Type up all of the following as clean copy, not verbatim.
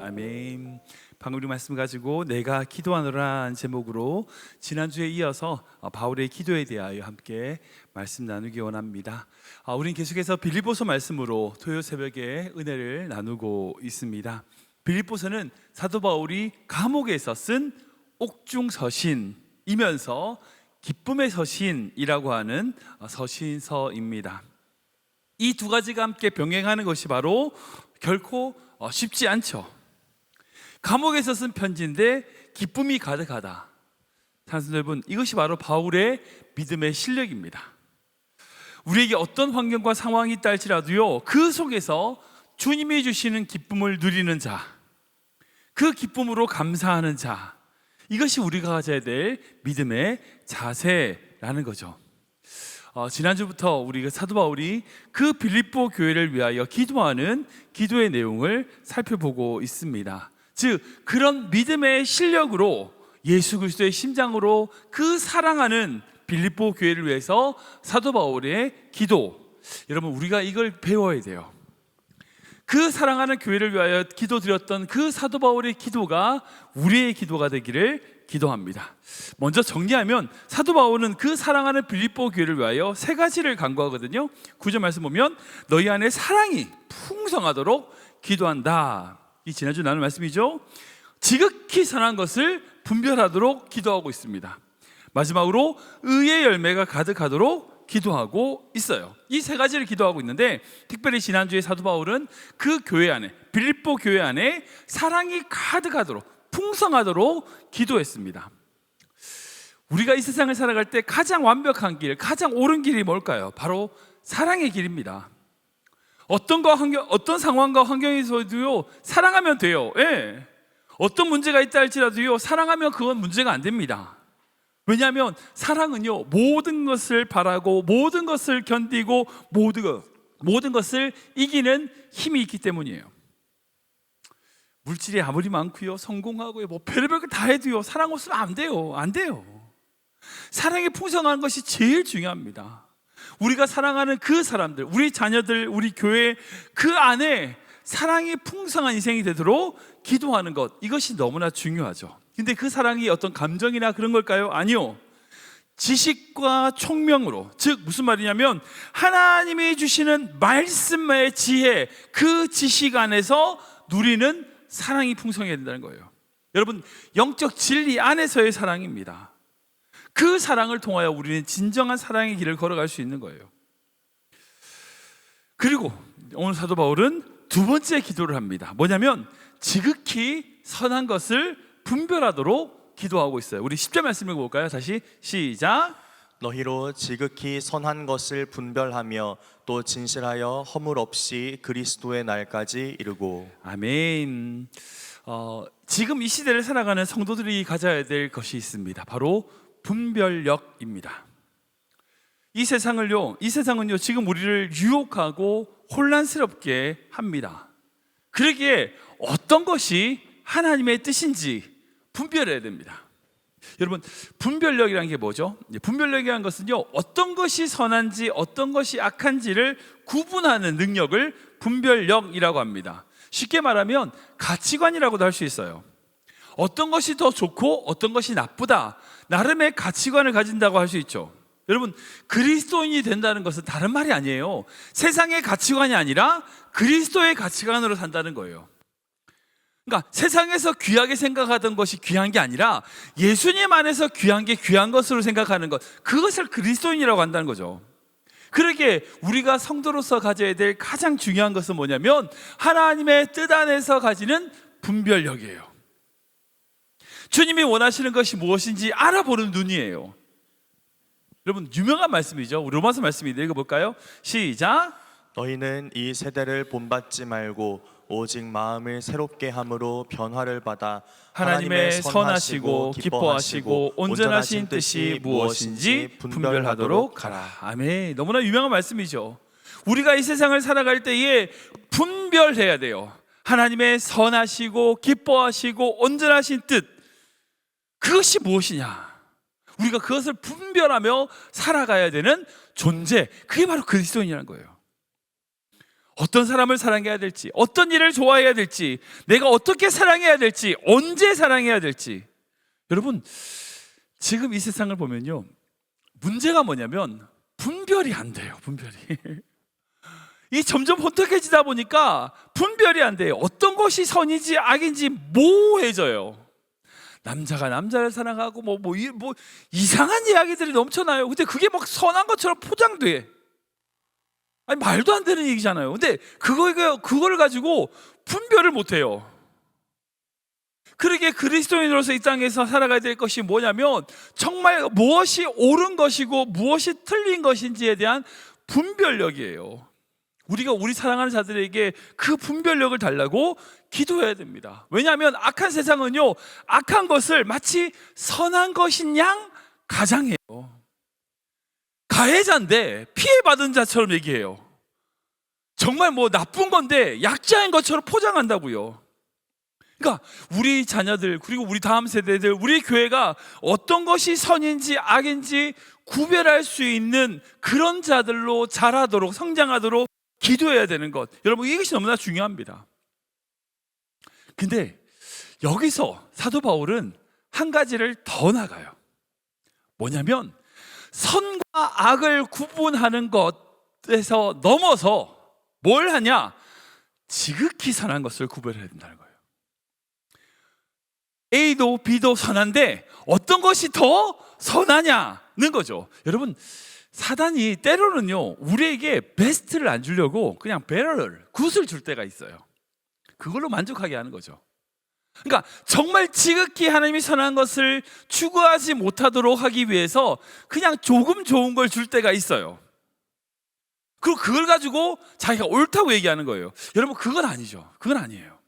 아멘. 방금 우리 말씀 가지고 내가 기도하노라는 제목으로 지난주에 이어서 바울의 기도에 대하여 함께 말씀 나누기 원합니다. 우리는 계속해서 빌립보서 말씀으로 토요일 새벽에 은혜를 나누고 있습니다. 빌립보서는 사도 바울이 감옥에서 쓴 옥중 서신이면서 기쁨의 서신이라고 하는 서신서입니다. 이 두 가지가 함께 병행하는 것이 바로 결코 쉽지 않죠. 감옥에서 쓴 편지인데 기쁨이 가득하다. 사랑하는 여러분, 이것이 바로 바울의 믿음의 실력입니다. 우리에게 어떤 환경과 상황이 있다 할지라도요, 그 속에서 주님이 주시는 기쁨을 누리는 자, 그 기쁨으로 감사하는 자, 이것이 우리가 가져야 될 믿음의 자세라는 거죠. 지난주부터 우리 사도 바울이 그 빌립보 교회를 위하여 기도하는 기도의 내용을 살펴보고 있습니다. 즉, 그런 믿음의 실력으로 예수 그리스도의 심장으로 그 사랑하는 빌립보 교회를 위해서 사도 바울의 기도, 여러분 우리가 이걸 배워야 돼요. 그 사랑하는 교회를 위하여 기도드렸던 그 사도 바울의 기도가 우리의 기도가 되기를 기도합니다. 먼저 정리하면 사도 바울은 그 사랑하는 빌립보 교회를 위하여 세 가지를 간구하거든요. 9절 말씀 보면 너희 안에 사랑이 풍성하도록 기도한다. 이 지난주 나눈 말씀이죠. 지극히 선한 것을 분별하도록 기도하고 있습니다. 마지막으로 의의 열매가 가득하도록 기도하고 있어요. 이 세 가지를 기도하고 있는데, 특별히 지난주에 사도 바울은 그 교회 안에, 빌립보 교회 안에 사랑이 가득하도록, 풍성하도록 기도했습니다. 우리가 이 세상을 살아갈 때 가장 완벽한 길, 가장 옳은 길이 뭘까요? 바로 사랑의 길입니다. 어떤 상황과 환경에서도요, 사랑하면 돼요. 예. 어떤 문제가 있다 할지라도요, 사랑하면 그건 문제가 안 됩니다. 왜냐하면 사랑은요, 모든 것을 바라고 모든 것을 견디고 모든 것을 이기는 힘이 있기 때문이에요. 물질이 아무리 많고요, 성공하고요, 별의별 걸 다 해도요, 사랑 없으면 안 돼요. 사랑이 풍성한 것이 제일 중요합니다. 우리가 사랑하는 그 사람들, 우리 자녀들, 우리 교회 그 안에 사랑이 풍성한 인생이 되도록 기도하는 것, 이것이 너무나 중요하죠. 근데 그 사랑이 어떤 감정이나 그런 걸까요? 아니요. 지식과 총명으로, 즉 무슨 말이냐면 하나님이 주시는 말씀의 지혜, 그 지식 안에서 누리는 사랑이 풍성해야 된다는 거예요. 여러분, 영적 진리 안에서의 사랑입니다. 그 사랑을 통하여 우리는 진정한 사랑의 길을 걸어갈 수 있는 거예요. 그리고 오늘 사도 바울은 두 번째 기도를 합니다. 뭐냐면 지극히 선한 것을 분별하도록 기도하고 있어요. 우리 10절 말씀 읽어볼까요? 다시 시작. 너희로 지극히 선한 것을 분별하며 또 진실하여 허물 없이 그리스도의 날까지 이르고. 아멘. 지금 이 시대를 살아가는 성도들이 가져야 될 것이 있습니다. 바로 분별력입니다. 이 세상은요 지금 우리를 유혹하고 혼란스럽게 합니다. 그러기에 어떤 것이 하나님의 뜻인지 분별해야 됩니다. 여러분, 분별력이라는 게 뭐죠? 분별력이라는 것은요, 어떤 것이 선한지 어떤 것이 악한지를 구분하는 능력을 분별력이라고 합니다. 쉽게 말하면 가치관이라고도 할 수 있어요. 어떤 것이 더 좋고 어떤 것이 나쁘다, 나름의 가치관을 가진다고 할 수 있죠. 여러분, 그리스도인이 된다는 것은 다른 말이 아니에요. 세상의 가치관이 아니라 그리스도의 가치관으로 산다는 거예요. 그러니까 세상에서 귀하게 생각하던 것이 귀한 게 아니라 예수님 안에서 귀한 게 귀한 것으로 생각하는 것, 그것을 그리스도인이라고 한다는 거죠. 그러기에 우리가 성도로서 가져야 될 가장 중요한 것은 뭐냐면 하나님의 뜻 안에서 가지는 분별력이에요. 주님이 원하시는 것이 무엇인지 알아보는 눈이에요. 여러분, 유명한 말씀이죠. 우리 로마서 말씀인데 읽어볼까요? 시작. 너희는 이 세대를 본받지 말고 오직 마음을 새롭게 함으로 변화를 받아 하나님의 선하시고 기뻐하시고 온전하신 뜻이 무엇인지 분별하도록 하라. 아멘. 너무나 유명한 말씀이죠. 우리가 이 세상을 살아갈 때에 분별해야 돼요. 하나님의 선하시고 기뻐하시고 온전하신 뜻, 그것이 무엇이냐, 우리가 그것을 분별하며 살아가야 되는 존재, 그게 바로 그리스도인이라는 거예요. 어떤 사람을 사랑해야 될지, 어떤 일을 좋아해야 될지, 내가 어떻게 사랑해야 될지, 언제 사랑해야 될지. 여러분, 지금 이 세상을 보면요, 문제가 뭐냐면 분별이 안 돼요. 분별이 이 점점 혼탁해지다 보니까 분별이 안 돼요. 어떤 것이 선인지 악인지 모호해져요. 남자가 남자를 사랑하고 뭐 이상한 이야기들이 넘쳐나요. 근데 그게 막 선한 것처럼 포장돼. 아니, 말도 안 되는 얘기잖아요. 근데 그걸 가지고 분별을 못 해요. 그러게 그리스도인으로서 이 땅에서 살아가야 될 것이 뭐냐면 정말 무엇이 옳은 것이고 무엇이 틀린 것인지에 대한 분별력이에요. 우리가 우리 사랑하는 자들에게 그 분별력을 달라고 기도해야 됩니다. 왜냐하면 악한 세상은요, 악한 것을 마치 선한 것인 양 가장해요. 가해자인데 피해받은 자처럼 얘기해요. 정말 뭐 나쁜 건데 약자인 것처럼 포장한다고요. 그러니까 우리 자녀들, 그리고 우리 다음 세대들, 우리 교회가 어떤 것이 선인지 악인지 구별할 수 있는 그런 자들로 자라도록, 성장하도록 기도해야 되는 것, 여러분, 이것이 너무나 중요합니다. 근데 여기서 사도 바울은 한 가지를 더 나가요. 뭐냐면 선과 악을 구분하는 것에서 넘어서 뭘 하냐? 지극히 선한 것을 구별해야 된다는 거예요. A도 B도 선한데 어떤 것이 더 선하냐는 거죠. 여러분, 사단이 때로는요, 우리에게 베스트를 안 주려고 그냥 베러를, 굿을 줄 때가 있어요. 그걸로 만족하게 하는 거죠. 그러니까 정말 지극히 하나님이 선한 것을 추구하지 못하도록 하기 위해서 그냥 조금 좋은 걸 줄 때가 있어요. 그리고 그걸 가지고 자기가 옳다고 얘기하는 거예요. 여러분, 그건 아니죠. 그건 아니에요.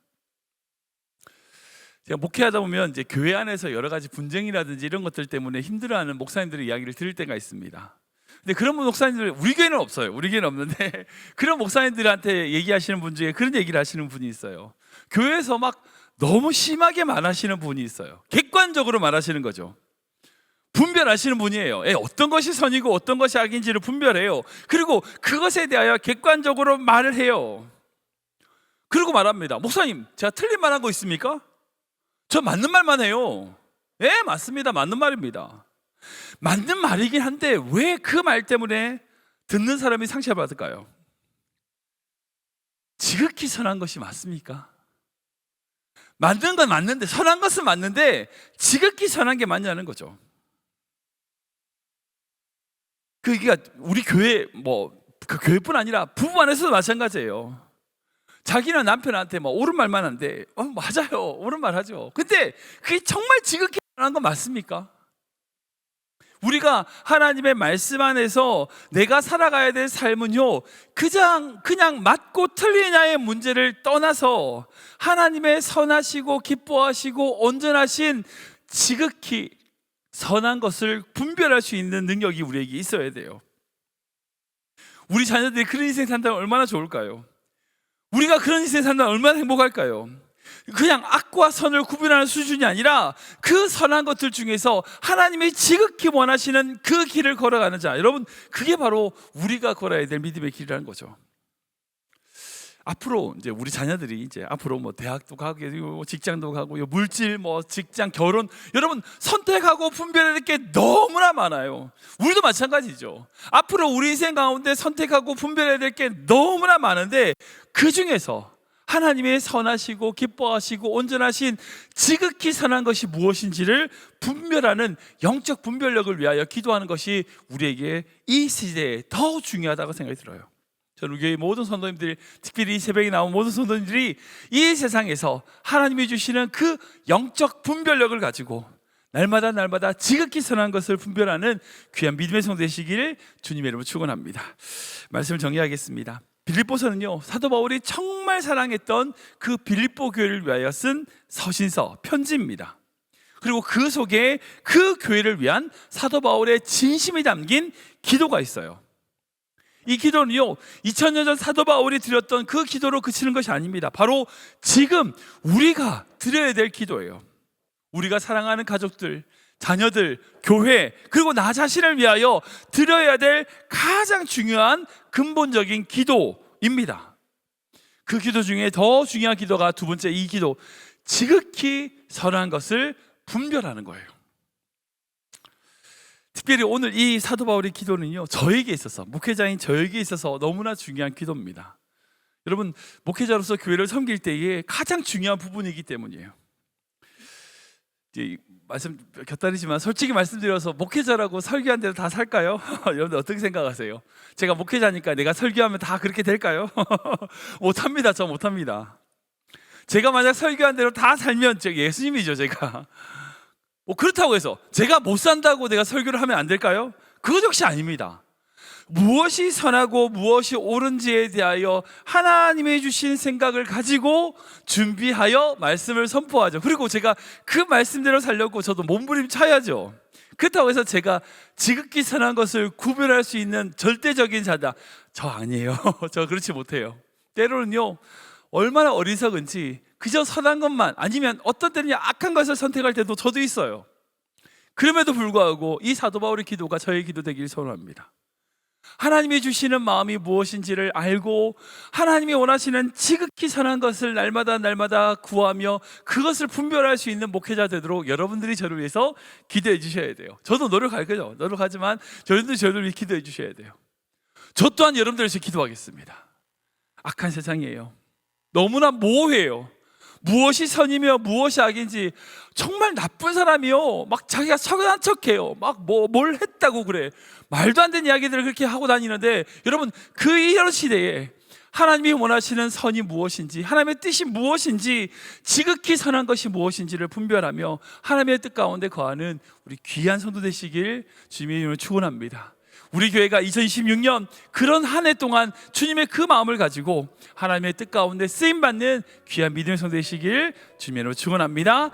제가 목회하다 보면 이제 교회 안에서 여러 가지 분쟁이라든지 이런 것들 때문에 힘들어하는 목사님들의 이야기를 들을 때가 있습니다. 근데 그런 목사님들, 우리 교회는 없어요. 우리 교회는 없는데 그런 목사님들한테 얘기하시는 분 중에 그런 얘기를 하시는 분이 있어요. 교회에서 막 너무 심하게 말하시는 분이 있어요. 객관적으로 말하시는 거죠. 분별하시는 분이에요. 어떤 것이 선이고 어떤 것이 악인지를 분별해요. 그리고 그것에 대하여 객관적으로 말을 해요. 그리고 말합니다. 목사님, 제가 틀린 말 한 거 있습니까? 저 맞는 말만 해요. 예, 맞습니다. 맞는 말입니다. 맞는 말이긴 한데 왜 그 말 때문에 듣는 사람이 상처받을까요? 지극히 선한 것이 맞습니까? 맞는 건 맞는데, 선한 것은 맞는데 지극히 선한 게 맞냐는 거죠. 그러니까 우리 교회, 그 교회뿐 아니라 부부 안에서도 마찬가지예요. 자기는 남편한테 옳은 말만 한데 맞아요, 옳은 말 하죠. 근데 그게 정말 지극히 선한 건 맞습니까? 우리가 하나님의 말씀 안에서 내가 살아가야 될 삶은요, 그냥 맞고 틀리냐의 문제를 떠나서 하나님의 선하시고 기뻐하시고 온전하신 지극히 선한 것을 분별할 수 있는 능력이 우리에게 있어야 돼요. 우리 자녀들이 그런 인생 산다면 얼마나 좋을까요? 우리가 그런 인생 산다면 얼마나 행복할까요? 그냥 악과 선을 구분하는 수준이 아니라 그 선한 것들 중에서 하나님이 지극히 원하시는 그 길을 걸어가는 자, 여러분, 그게 바로 우리가 걸어야 될 믿음의 길이라는 거죠. 앞으로 이제 우리 자녀들이 이제 앞으로 대학도 가고 직장도 가고 물질, 직장, 결혼, 여러분, 선택하고 분별해야 될 게 너무나 많아요. 우리도 마찬가지죠. 앞으로 우리 인생 가운데 선택하고 분별해야 될 게 너무나 많은데 그 중에서 하나님의 선하시고 기뻐하시고 온전하신 지극히 선한 것이 무엇인지를 분별하는 영적 분별력을 위하여 기도하는 것이 우리에게 이 시대에 더 중요하다고 생각이 들어요. 저는 우리 교회 모든 성도님들, 특별히 이 새벽에 나온 모든 성도님들이 이 세상에서 하나님이 주시는 그 영적 분별력을 가지고 날마다 지극히 선한 것을 분별하는 귀한 믿음의 성도 되시기를 주님의 이름으로 축원합니다. 말씀을 정리하겠습니다. 빌립보서는요, 사도 바울이 정말 사랑했던 그 빌립보 교회를 위하여 쓴 서신서, 편지입니다. 그리고 그 속에 그 교회를 위한 사도 바울의 진심이 담긴 기도가 있어요. 이 기도는요, 2000년 전 사도 바울이 드렸던 그 기도로 그치는 것이 아닙니다. 바로 지금 우리가 드려야 될 기도예요. 우리가 사랑하는 가족들, 자녀들, 교회, 그리고 나 자신을 위하여 드려야 될 가장 중요한 근본적인 기도입니다. 그 기도 중에 더 중요한 기도가 두 번째, 이 기도, 지극히 선한 것을 분별하는 거예요. 특별히 오늘 이 사도 바울의 기도는요, 저에게 있어서, 목회자인 저에게 있어서 너무나 중요한 기도입니다. 여러분, 목회자로서 교회를 섬길 때에 가장 중요한 부분이기 때문이에요. 말씀 곁다리지만 솔직히 말씀드려서 목회자라고 설교한 대로 다 살까요? 여러분들 어떻게 생각하세요? 제가 목회자니까 내가 설교하면 다 그렇게 될까요? 못합니다. 저 못합니다. 제가 만약 설교한 대로 다 살면 제가 예수님이죠. 제가 그렇다고 해서 제가 못 산다고 내가 설교를 하면 안 될까요? 그것 역시 아닙니다. 무엇이 선하고 무엇이 옳은지에 대하여 하나님이 주신 생각을 가지고 준비하여 말씀을 선포하죠. 그리고 제가 그 말씀대로 살려고 저도 몸부림쳐야죠. 그렇다고 해서 제가 지극히 선한 것을 구별할 수 있는 절대적인 자다, 저 아니에요. 저 그렇지 못해요. 때로는요, 얼마나 어리석은지 그저 선한 것만, 아니면 어떤 때는 악한 것을 선택할 때도 저도 있어요. 그럼에도 불구하고 이 사도 바울의 기도가 저의 기도 되길 소원합니다. 하나님이 주시는 마음이 무엇인지를 알고 하나님이 원하시는 지극히 선한 것을 날마다 구하며 그것을 분별할 수 있는 목회자 되도록 여러분들이 저를 위해서 기도해 주셔야 돼요. 저도 노력할 거죠. 노력하지만 여러분들이 저를 위해 기도해 주셔야 돼요. 저 또한 여러분들을 위해서 기도하겠습니다. 악한 세상이에요. 너무나 모호해요. 무엇이 선이며 무엇이 악인지. 정말 나쁜 사람이요, 막 자기가 선한 척해요. 막 뭘 했다고 그래. 말도 안 되는 이야기들을 그렇게 하고 다니는데, 여러분, 그 이런 시대에 하나님이 원하시는 선이 무엇인지, 하나님의 뜻이 무엇인지, 지극히 선한 것이 무엇인지를 분별하며 하나님의 뜻 가운데 거하는 우리 귀한 성도 되시길 주님의 이름으로 축원합니다. 우리 교회가 2026년 그런 한 해 동안 주님의 그 마음을 가지고 하나님의 뜻 가운데 쓰임받는 귀한 믿음의 성도 되시길 주님의 이름으로 축원합니다.